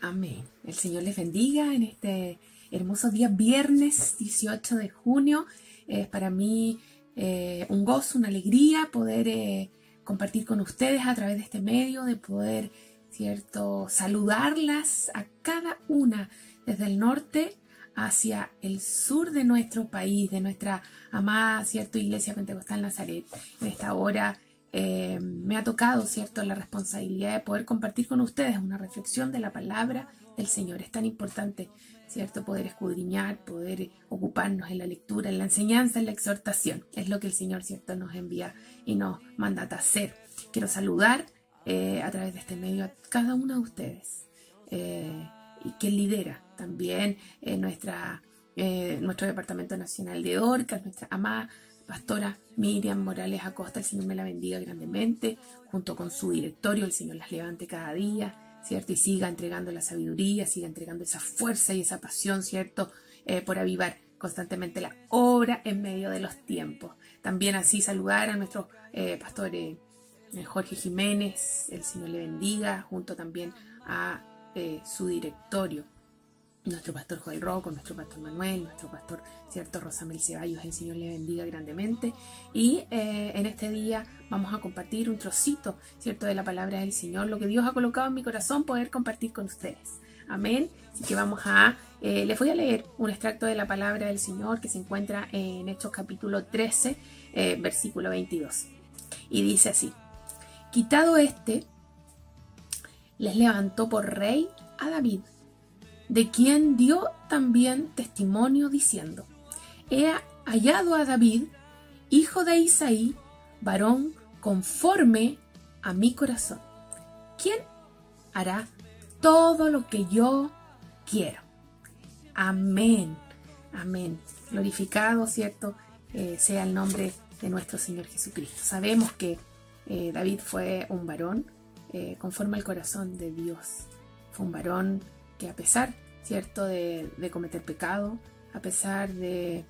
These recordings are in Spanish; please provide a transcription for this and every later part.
Amén. El Señor les bendiga en este hermoso día, viernes 18 de junio. Es para mí un gozo, una alegría poder compartir con ustedes a través de este medio, de poder, ¿cierto?, saludarlas a cada una desde el norte hacia el sur de nuestro país, de nuestra amada, ¿cierto?, Iglesia Pentecostal Nazaret. En esta hora me ha tocado, ¿cierto?, la responsabilidad de poder compartir con ustedes una reflexión de la palabra del Señor. Es tan importante, ¿cierto?, poder escudriñar, poder ocuparnos en la lectura, en la enseñanza, en la exhortación. Es lo que el Señor, ¿cierto?, nos envía y nos manda a hacer. Quiero saludar a través de este medio a cada uno de ustedes y que lidera también nuestro Departamento Nacional de Dorcas, nuestra amada pastora Miriam Morales Acosta. El Señor me la bendiga grandemente, junto con su directorio. El Señor las levante cada día, ¿cierto? Y siga entregando la sabiduría, siga entregando esa fuerza y esa pasión, ¿cierto? Por avivar constantemente la obra en medio de los tiempos. También así saludar a nuestro pastor Jorge Jiménez. El Señor le bendiga, junto también a su directorio. Nuestro pastor Joel Rocco, nuestro pastor Manuel, nuestro pastor, ¿cierto?, Rosamel Ceballos. El Señor le bendiga grandemente. Y en este día vamos a compartir un trocito, ¿cierto?, de la palabra del Señor, lo que Dios ha colocado en mi corazón, poder compartir con ustedes. Amén. Así que les voy a leer un extracto de la palabra del Señor que se encuentra en Hechos capítulo 13, versículo 22. Y dice así: quitado les levantó por rey a David, de quien dio también testimonio diciendo: he hallado a David, hijo de Isaí, varón conforme a mi corazón, quien hará todo lo que yo quiero. Amén, amén. Glorificado, ¿cierto?, sea el nombre de nuestro Señor Jesucristo. Sabemos que David fue un varón conforme al corazón de Dios. Fue un varón que, a pesar, ¿cierto?, de cometer pecado, a pesar de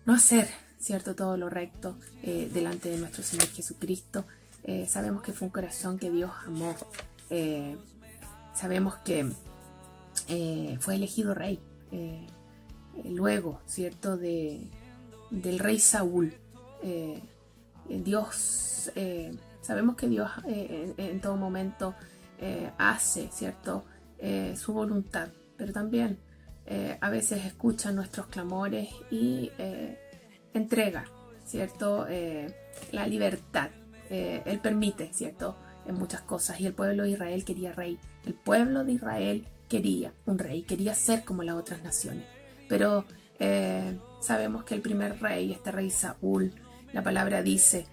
no hacer, ¿cierto?, todo lo recto delante de nuestro Señor Jesucristo, sabemos que fue un corazón que Dios amó. Sabemos que fue elegido rey luego, ¿cierto?, del rey Saúl. Sabemos que Dios en todo momento hace, ¿cierto?, su voluntad, pero también a veces escucha nuestros clamores y entrega, ¿cierto?, la libertad. Él permite, ¿cierto?, en muchas cosas. Y el pueblo de Israel quería rey. El pueblo de Israel quería un rey, quería ser como las otras naciones. Pero sabemos que el primer rey, este rey Saúl, la palabra dice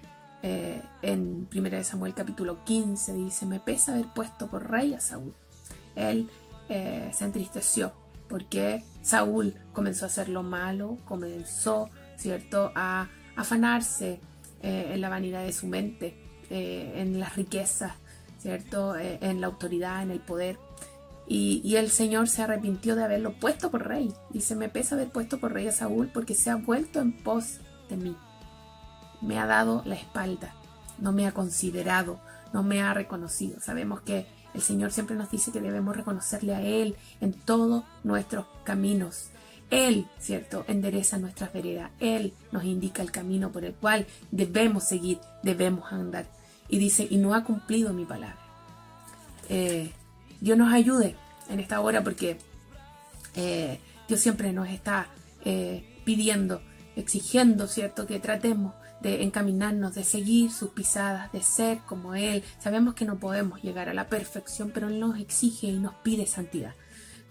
en 1 Samuel capítulo 15, dice: me pesa haber puesto por rey a Saúl. Él se entristeció porque Saúl comenzó a hacer lo malo, comenzó, ¿cierto?, a afanarse en la vanidad de su mente, en las riquezas, ¿cierto?, en la autoridad, en el poder. Y el Señor se arrepintió de haberlo puesto por rey. Dice: me pesa haber puesto por rey a Saúl porque se ha vuelto en pos de mí. Me ha dado la espalda, no me ha considerado, no me ha reconocido. Sabemos que el Señor siempre nos dice que debemos reconocerle a Él en todos nuestros caminos. Él, ¿cierto?, endereza nuestras veredas. Él nos indica el camino por el cual debemos seguir, debemos andar. Y dice: y no ha cumplido mi palabra. Dios nos ayude en esta hora, porque Dios siempre nos está pidiendo, exigiendo, ¿cierto?, que tratemos de encaminarnos, de seguir sus pisadas, de ser como Él. Sabemos que no podemos llegar a la perfección, pero Él nos exige y nos pide santidad.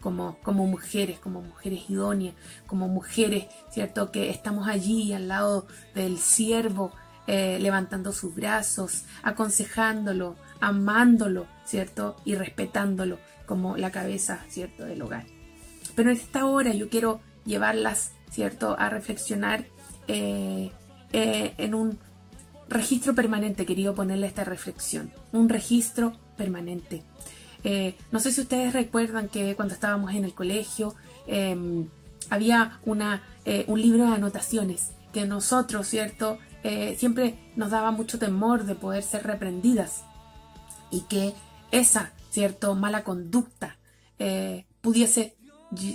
Como mujeres idóneas, como mujeres, ¿cierto?, que estamos allí al lado del siervo, levantando sus brazos, aconsejándolo, amándolo, ¿cierto?, y respetándolo como la cabeza, ¿cierto?, del hogar. Pero en esta hora yo quiero llevarlas, ¿cierto?, a reflexionar en un registro permanente. Quería ponerle esta reflexión, un registro permanente. No sé si ustedes recuerdan que cuando estábamos en el colegio había un libro de anotaciones que nosotros, ¿cierto?, siempre nos daba mucho temor de poder ser reprendidas, y que esa, ¿cierto?, mala conducta pudiese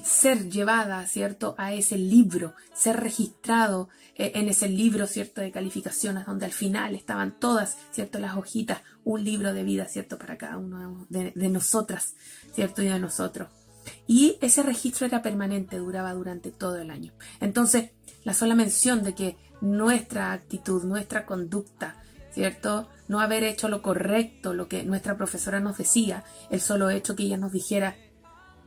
ser llevada, ¿cierto?, a ese libro, ser registrado en ese libro, ¿cierto?, de calificaciones, donde al final estaban todas, ¿cierto?, las hojitas, un libro de vida, ¿cierto?, para cada uno de nosotras, ¿cierto?, y de nosotros. Y ese registro era permanente, duraba durante todo el año. Entonces, la sola mención de que nuestra actitud, nuestra conducta, ¿cierto?, no haber hecho lo correcto, lo que nuestra profesora nos decía, el solo hecho que ella nos dijera,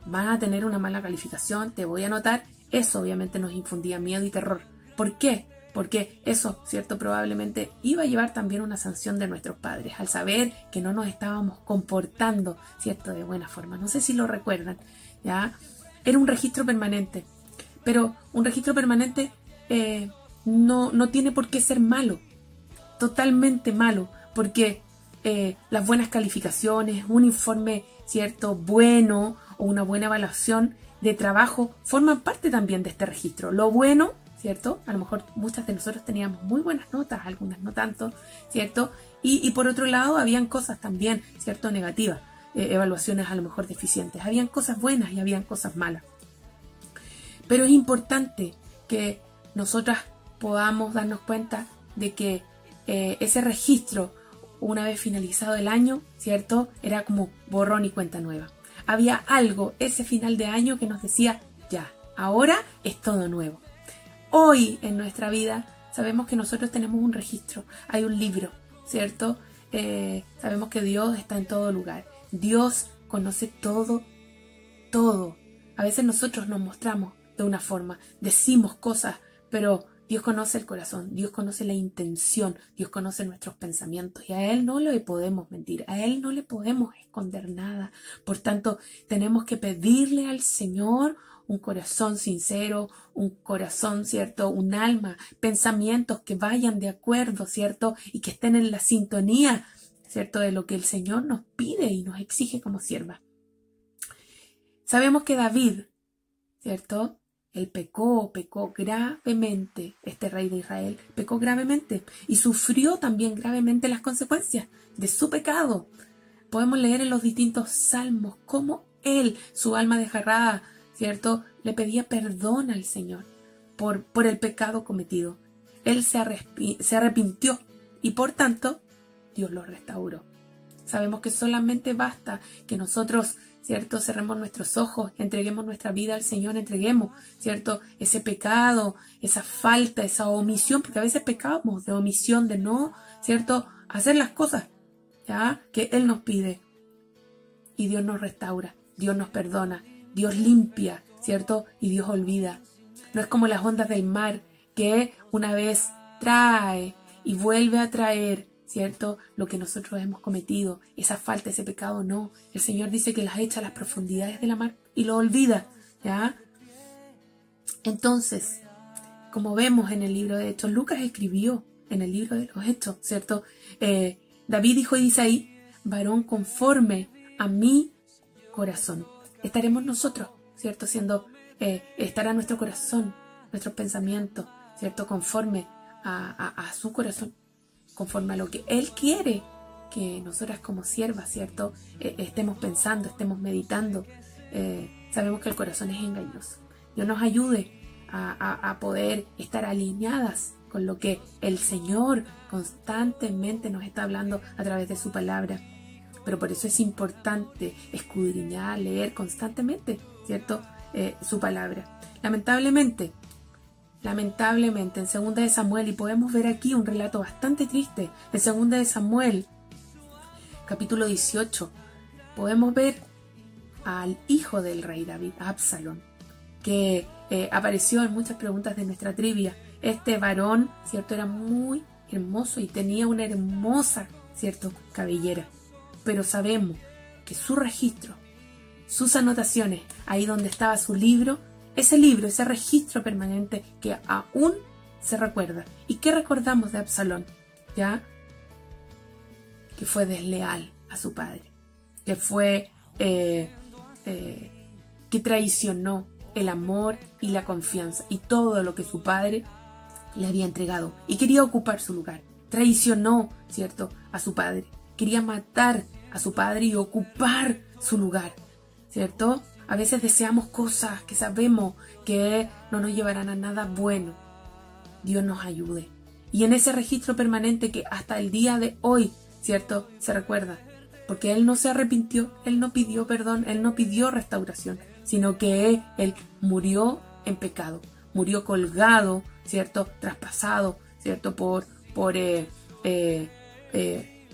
van a tener una mala calificación, te voy a anotar, eso obviamente nos infundía miedo y terror. ¿Por qué? Porque eso, ¿cierto?, probablemente iba a llevar también una sanción de nuestros padres, al saber que no nos estábamos comportando, ¿cierto?, de buena forma. No sé si lo recuerdan, ¿ya? Era un registro permanente, pero un registro permanente no tiene por qué ser malo, totalmente malo, porque las buenas calificaciones, un informe, ¿cierto?, bueno, o una buena evaluación de trabajo forman parte también de este registro. Lo bueno, ¿cierto? A lo mejor muchas de nosotros teníamos muy buenas notas, algunas no tanto, ¿cierto? Y por otro lado, habían cosas también, ¿cierto?, negativas, evaluaciones a lo mejor deficientes. Habían cosas buenas y habían cosas malas. Pero es importante que nosotras podamos darnos cuenta de que ese registro, una vez finalizado el año, ¿cierto?, era como borrón y cuenta nueva. Había algo ese final de año que nos decía, ya, ahora es todo nuevo. Hoy en nuestra vida sabemos que nosotros tenemos un registro, hay un libro, ¿cierto? Sabemos que Dios está en todo lugar. Dios conoce todo, todo. A veces nosotros nos mostramos de una forma, decimos cosas, pero Dios conoce el corazón, Dios conoce la intención, Dios conoce nuestros pensamientos y a Él no le podemos mentir, a Él no le podemos esconder nada. Por tanto, tenemos que pedirle al Señor un corazón sincero, un corazón, ¿cierto?, un alma, pensamientos que vayan de acuerdo, ¿cierto?, y que estén en la sintonía, ¿cierto?, de lo que el Señor nos pide y nos exige como sierva. Sabemos que David, ¿cierto?, él pecó gravemente, este rey de Israel, pecó gravemente y sufrió también gravemente las consecuencias de su pecado. Podemos leer en los distintos salmos cómo él, su alma desgarrada, ¿cierto?, le pedía perdón al Señor por el pecado cometido. Él se arrepintió y por tanto Dios lo restauró. Sabemos que solamente basta que nosotros, ¿cierto?, cerremos nuestros ojos, entreguemos nuestra vida al Señor, entreguemos, ¿cierto?, ese pecado, esa falta, esa omisión, porque a veces pecamos de omisión, de no, ¿cierto?, hacer las cosas, ¿ya?, que Él nos pide. Y Dios nos restaura, Dios nos perdona, Dios limpia, ¿cierto?, y Dios olvida. No es como las ondas del mar, que una vez trae y vuelve a traer, ¿cierto?, lo que nosotros hemos cometido, esa falta, ese pecado, no. El Señor dice que las echa a las profundidades de la mar y lo olvida, ¿ya? Entonces, como vemos en el libro de Hechos, Lucas escribió en el libro de los Hechos, ¿cierto? David dijo y dice ahí, varón conforme a mi corazón. Estaremos nosotros, ¿cierto?, estará nuestro corazón, nuestros pensamientos, ¿cierto?, conforme a su corazón, conforme a lo que Él quiere que nosotras como siervas, ¿cierto?, estemos pensando, estemos meditando. Sabemos que el corazón es engañoso. Dios nos ayude a poder estar alineadas con lo que el Señor constantemente nos está hablando a través de su palabra. Pero por eso es importante escudriñar, leer constantemente, ¿cierto?, su palabra. Lamentablemente, en 2 de Samuel, y podemos ver aquí un relato bastante triste, en 2 de Samuel, capítulo 18, podemos ver al hijo del rey David, Absalón, que apareció en muchas preguntas de nuestra trivia. Este varón, ¿cierto?, era muy hermoso y tenía una hermosa, ¿cierto?, cabellera. Pero sabemos que su registro, sus anotaciones, ahí donde estaba su libro, ese registro permanente que aún se recuerda. ¿Y qué recordamos de Absalón? ¿Ya? Que fue desleal a su padre, que fue que traicionó el amor y la confianza y todo lo que su padre le había entregado y quería ocupar su lugar. Traicionó, ¿cierto?, a su padre. Quería matar a su padre y ocupar su lugar, ¿cierto? A veces deseamos cosas que sabemos que no nos llevarán a nada bueno. Dios nos ayude. Y en ese registro permanente que hasta el día de hoy, ¿cierto?, se recuerda. Porque Él no se arrepintió, Él no pidió perdón, Él no pidió restauración, sino que Él murió en pecado, murió colgado, ¿cierto?, traspasado, ¿cierto?, por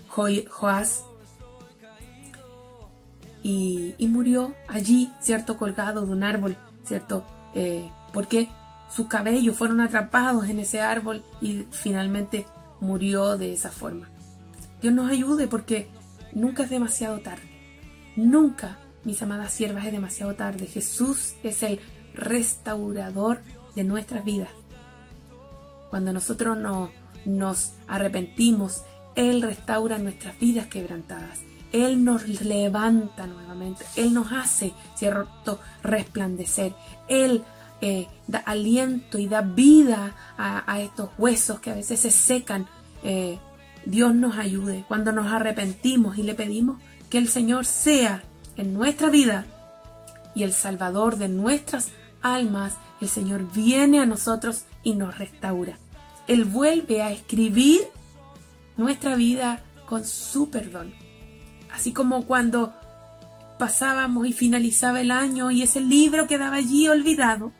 Joás, y murió allí, ¿cierto?, colgado de un árbol, ¿cierto?, porque sus cabellos fueron atrapados en ese árbol y finalmente murió de esa forma. Dios nos ayude, porque nunca es demasiado tarde. Nunca, mis amadas siervas, es demasiado tarde. Jesús es el restaurador de nuestras vidas. Cuando nosotros nos arrepentimos, Él restaura nuestras vidas quebrantadas. Él nos levanta nuevamente. Él nos hace, ¿cierto?, resplandecer. Él da aliento y da vida a estos huesos que a veces se secan. Dios nos ayude cuando nos arrepentimos y le pedimos que el Señor sea en nuestra vida y el Salvador de nuestras almas. El Señor viene a nosotros y nos restaura. Él vuelve a escribir nuestra vida con su perdón. Así como cuando pasábamos y finalizaba el año y ese libro quedaba allí olvidado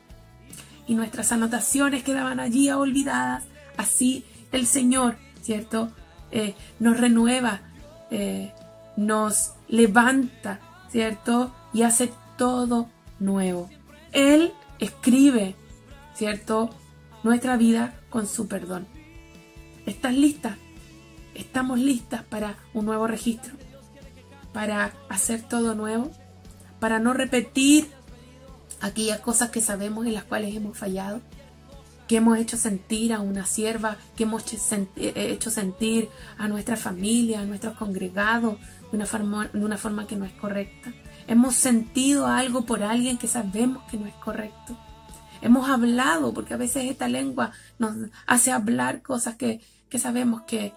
y nuestras anotaciones quedaban allí olvidadas, así el Señor, ¿cierto?, nos renueva, nos levanta, ¿cierto?, y hace todo nuevo. Él escribe, ¿cierto?, nuestra vida con su perdón. ¿Estás lista? ¿Estamos listas para un nuevo registro? ¿Para hacer todo nuevo? ¿Para no repetir aquellas cosas que sabemos en las cuales hemos fallado? Que hemos hecho sentir a una sierva, que hemos hecho sentir a nuestra familia, a nuestros congregados de una forma que no es correcta. Hemos sentido algo por alguien que sabemos que no es correcto. Hemos hablado, porque a veces esta lengua nos hace hablar cosas que sabemos que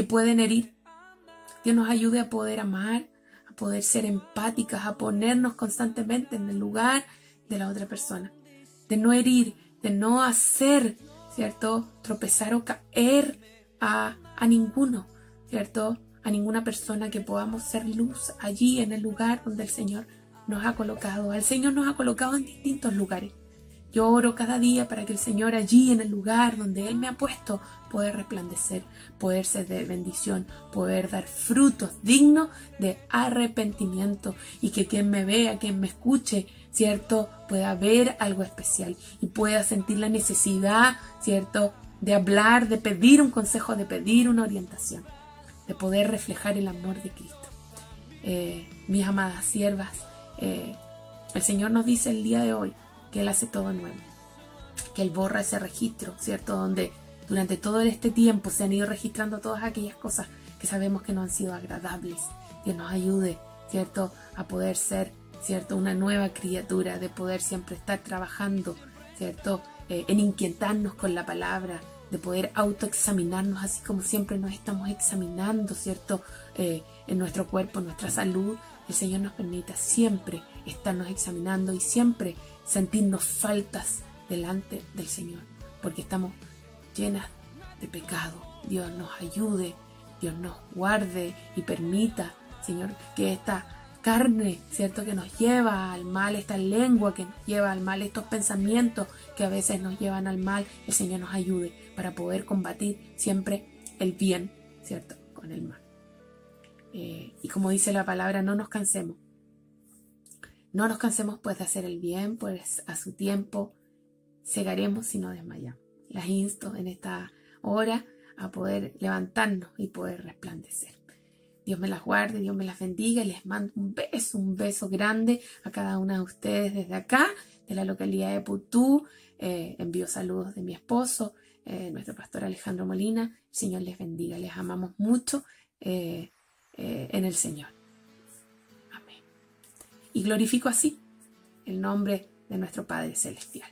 pueden herir. Dios nos ayude a poder amar, a poder ser empáticas, a ponernos constantemente en el lugar de la otra persona, de no herir, de no hacer, ¿cierto?, tropezar o caer a ninguno, ¿cierto?, a ninguna persona, que podamos ser luz allí en el lugar donde el Señor nos ha colocado. El Señor nos ha colocado en distintos lugares. Yo oro cada día para que el Señor allí en el lugar donde Él me ha puesto poder resplandecer, poder ser de bendición, poder dar frutos dignos de arrepentimiento, y que quien me vea, quien me escuche, ¿cierto?, pueda ver algo especial y pueda sentir la necesidad, ¿cierto?, de hablar, de pedir un consejo, de pedir una orientación, de poder reflejar el amor de Cristo. Mis amadas siervas, el Señor nos dice el día de hoy que Él hace todo nuevo, que Él borra ese registro, ¿cierto?, donde durante todo este tiempo se han ido registrando todas aquellas cosas que sabemos que no han sido agradables. Dios nos ayude, ¿cierto?, a poder ser, ¿cierto?, una nueva criatura, de poder siempre estar trabajando, ¿cierto?, en inquietarnos con la palabra, de poder autoexaminarnos así como siempre nos estamos examinando, ¿cierto?, en nuestro cuerpo, en nuestra salud. El Señor nos permita siempre estarnos examinando y siempre sentirnos faltas delante del Señor, porque estamos llenas de pecado. Dios nos ayude, Dios nos guarde y permita, Señor, que esta carne, ¿cierto?, que nos lleva al mal, esta lengua que nos lleva al mal, estos pensamientos que a veces nos llevan al mal, el Señor nos ayude para poder combatir siempre el bien, ¿cierto?, con el mal. Y como dice la palabra, no nos cansemos. No nos cansemos pues de hacer el bien, pues a su tiempo segaremos si no desmayamos. Las insto en esta hora a poder levantarnos y poder resplandecer. Dios me las guarde, Dios me las bendiga, y les mando un beso grande a cada una de ustedes desde acá, de la localidad de Putú. Envío saludos de mi esposo, nuestro pastor Alejandro Molina. El Señor les bendiga, les amamos mucho en el Señor. Amén. Y glorifico así el nombre de nuestro Padre Celestial.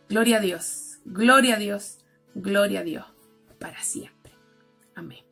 Gloria a Dios, gloria a Dios, gloria a Dios para siempre. Amén.